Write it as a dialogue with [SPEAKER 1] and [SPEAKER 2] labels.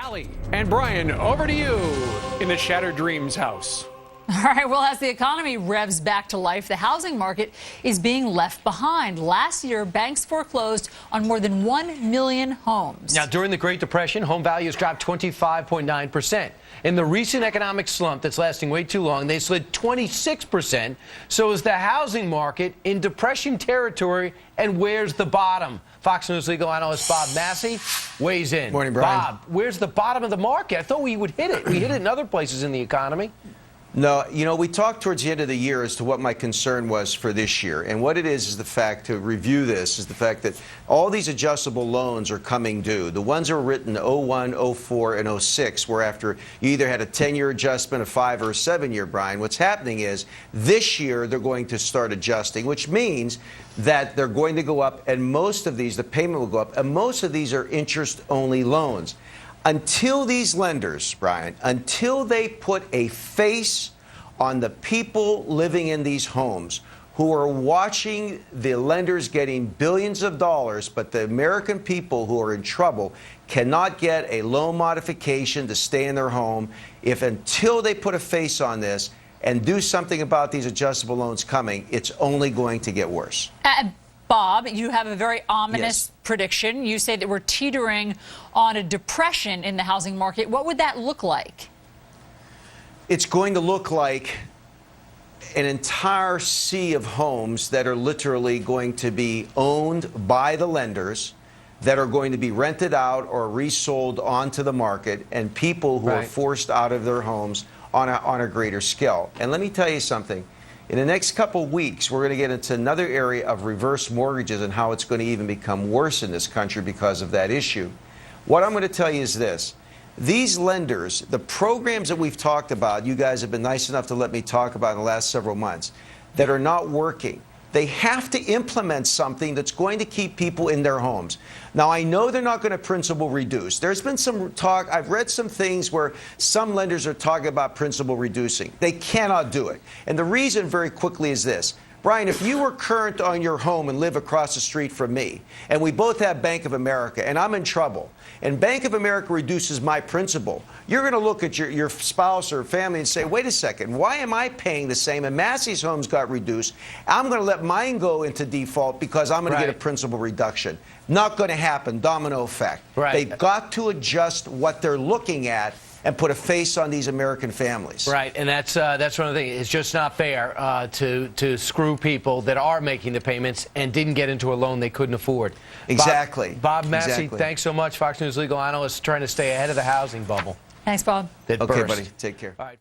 [SPEAKER 1] Allie and Brian, over to you in the Shattered Dreams house.
[SPEAKER 2] All right, well, as the economy revs back to life, the housing market is being left behind. Last year, banks foreclosed on more than 1 million homes.
[SPEAKER 3] Now, during the Great Depression, home values dropped 25.9%. In the recent economic slump that's lasting way too long, they slid 26%. So is the housing market in depression territory, and where's the bottom? Fox News legal analyst Bob Massi weighs in.
[SPEAKER 4] Morning, Brian.
[SPEAKER 3] Bob, where's the bottom of the market? I thought we would hit it. We hit it in other places in the economy.
[SPEAKER 4] No, we talked towards the end of the year as to what my concern was for this year. And what it is the fact, to review this, is the fact that all these adjustable loans are coming due. The ones that were written 01, 04, and 06 were after you either had a 10-year adjustment, a 5 or a 7-year, Brian. What's happening is this year they're going to start adjusting, which means that they're going to go up, and most of these, the payment will go up, and most of these are interest-only loans. Until these lenders, Brian, until they put a face on the people living in these homes who are watching the lenders getting billions of dollars, but the American people who are in trouble cannot get a loan modification to stay in their home, until they put a face on this and do something about these adjustable loans coming, it's only going to get worse.
[SPEAKER 2] Bob, you have a very ominous prediction. You say that we're teetering on a depression in the housing market. What would that look like?
[SPEAKER 4] It's going to look like an entire sea of homes that are literally going to be owned by the lenders, that are going to be rented out or resold onto the market, and people who are forced out of their homes on a greater scale. And let me tell you something. In the next couple of weeks, we're going to get into another area of reverse mortgages and how it's going to even become worse in this country because of that issue. What I'm going to tell you is this. These lenders, the programs that we've talked about, you guys have been nice enough to let me talk about in the last several months, that are not working. They have to implement something that's going to keep people in their homes. Now, I know they're not going to principal reduce. There's been some talk. I've read some things where some lenders are talking about principal reducing. They cannot do it. And the reason very quickly is this. Brian, if you were current on your home and live across the street from me, and we both have Bank of America, and I'm in trouble, and Bank of America reduces my principal, you're going to look at your spouse or family and say, wait a second, why am I paying the same? And Massey's homes got reduced. I'm going to let mine go into default because I'm going to get a principal reduction. Not going to happen. Domino effect. They've got to adjust what they're looking at and put a face on these American families.
[SPEAKER 3] Right, and that's one of the things. It's just not fair to screw people that are making the payments and didn't get into a loan they couldn't afford.
[SPEAKER 4] Exactly.
[SPEAKER 3] Bob Massi, thanks so much. Fox News legal analyst trying to stay ahead of the housing bubble.
[SPEAKER 2] Thanks, Bob.
[SPEAKER 4] Okay, buddy. Take care.
[SPEAKER 3] All right.